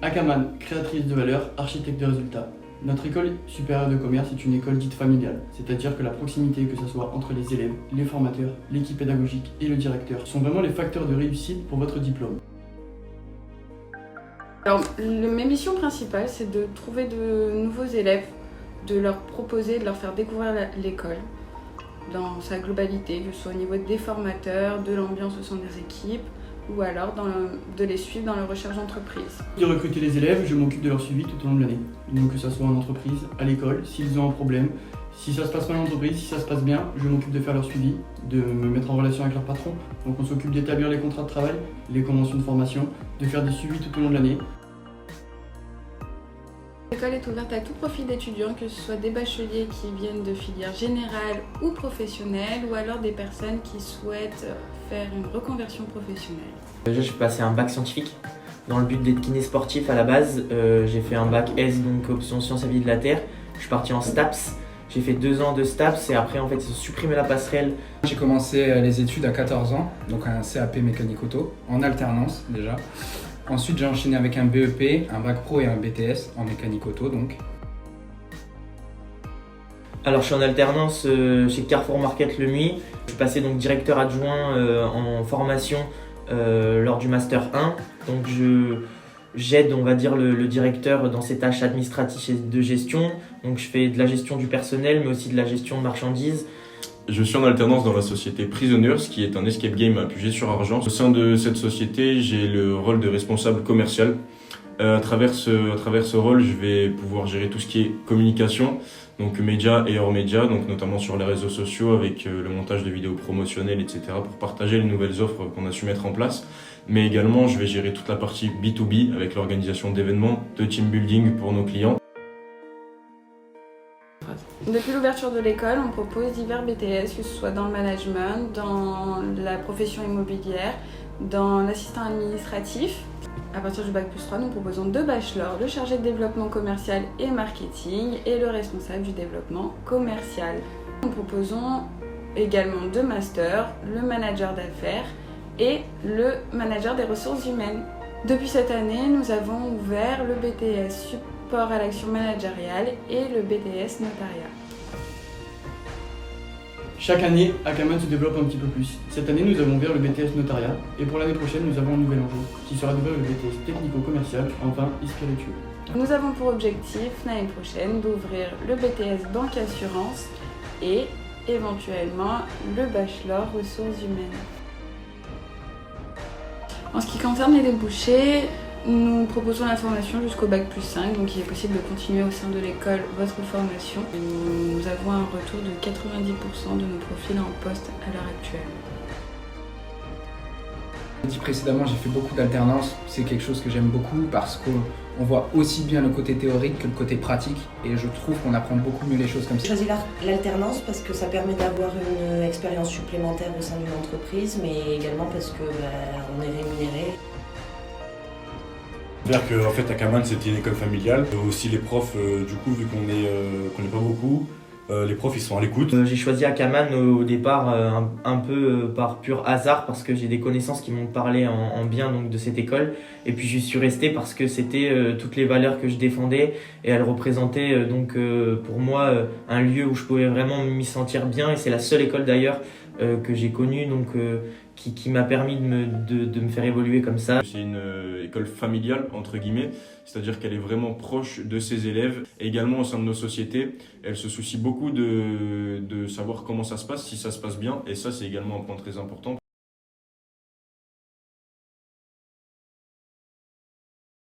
Akaman, créatrice de valeur, architecte de résultats. Notre école supérieure de commerce est une école dite familiale, c'est-à-dire que la proximité, que ce soit entre les élèves, les formateurs, l'équipe pédagogique et le directeur, sont vraiment les facteurs de réussite pour votre diplôme. Alors, mes missions principales, c'est de trouver de nouveaux élèves, de leur proposer, de leur faire découvrir l'école dans sa globalité, que ce soit au niveau des formateurs, de l'ambiance au sein des équipes, ou alors de les suivre dans leur recherche d'entreprise. De recruter les élèves, je m'occupe de leur suivi tout au long de l'année. Donc que ce soit en entreprise, à l'école, s'ils ont un problème, si ça se passe mal en entreprise, si ça se passe bien, je m'occupe de faire leur suivi, de me mettre en relation avec leur patron. Donc on s'occupe d'établir les contrats de travail, les conventions de formation, de faire des suivis tout au long de l'année. L'école est ouverte à tout profil d'étudiants, que ce soit des bacheliers qui viennent de filières générales ou professionnelles, ou alors des personnes qui souhaitent faire une reconversion professionnelle. Déjà, j'ai passé un bac scientifique dans le but d'être kiné sportif à la base. J'ai fait un bac S, donc option sciences et vie de la terre. Je suis parti en STAPS. J'ai fait 2 ans de STAPS et après, en fait, ils ont supprimé la passerelle. J'ai commencé les études à 14 ans, donc un CAP mécanique auto, en alternance déjà. Ensuite, j'ai enchaîné avec un BEP, un bac pro et un BTS en mécanique auto donc. Alors, je suis en alternance chez Carrefour Market Le Muy. Je suis passé donc directeur adjoint en formation lors du Master 1. Donc, j'aide, on va dire, le directeur dans ses tâches administratives et de gestion. Donc, je fais de la gestion du personnel, mais aussi de la gestion de marchandises. Je suis en alternance dans la société Prisoners, qui est un escape game à Puget-sur-Argent. Au sein de cette société, j'ai le rôle de responsable commercial. À travers ce rôle, je vais pouvoir gérer tout ce qui est communication, donc médias et hors médias, donc notamment sur les réseaux sociaux avec le montage de vidéos promotionnelles, etc. pour partager les nouvelles offres qu'on a su mettre en place. Mais également, je vais gérer toute la partie B2B avec l'organisation d'événements, de team building pour nos clients. Depuis l'ouverture de l'école, on propose divers BTS, que ce soit dans le management, dans la profession immobilière, dans l'assistant administratif. À partir du bac plus 3, nous proposons 2 bachelors, le chargé de développement commercial et marketing et le responsable du développement commercial. Nous proposons également 2 masters, le manager d'affaires et le manager des ressources humaines. Depuis cette année, nous avons ouvert le BTS support à l'action managériale et le BTS notariat. Chaque année, Akaman se développe un petit peu plus. Cette année, nous avons ouvert le BTS notariat et pour l'année prochaine, nous avons un nouvel enjeu qui sera d'ouvrir le BTS technico-commercial, enfin et spiritueux. Nous avons pour objectif l'année prochaine d'ouvrir le BTS banque assurance et éventuellement le bachelor ressources humaines. En ce qui concerne les débouchés, nous proposons la formation jusqu'au bac plus 5, donc il est possible de continuer au sein de l'école votre formation. Nous avons un retour de 90% de nos profils en poste à l'heure actuelle. Comme dit précédemment, j'ai fait beaucoup d'alternance. C'est quelque chose que j'aime beaucoup parce qu'on voit aussi bien le côté théorique que le côté pratique et je trouve qu'on apprend beaucoup mieux les choses comme ça. J'ai choisi l'alternance parce que ça permet d'avoir une expérience supplémentaire au sein d'une entreprise, mais également parce que on est rémunéré. C'est-à-dire qu'en fait, Akaman, c'était une école familiale. Aussi les profs, du coup, vu qu'on est pas beaucoup, les profs, ils sont à l'écoute. J'ai choisi Akaman au départ un peu par pur hasard parce que j'ai des connaissances qui m'ont parlé en bien donc, de cette école. Et puis j'y suis resté parce que c'était toutes les valeurs que je défendais et elles représentaient donc pour moi un lieu où je pouvais vraiment m'y sentir bien. Et c'est la seule école d'ailleurs que j'ai connue donc qui m'a permis de me faire évoluer comme ça. C'est une école familiale, entre guillemets, c'est-à-dire qu'elle est vraiment proche de ses élèves. Et également au sein de nos sociétés, elle se soucie beaucoup de savoir comment ça se passe, si ça se passe bien. Et ça, c'est également un point très important.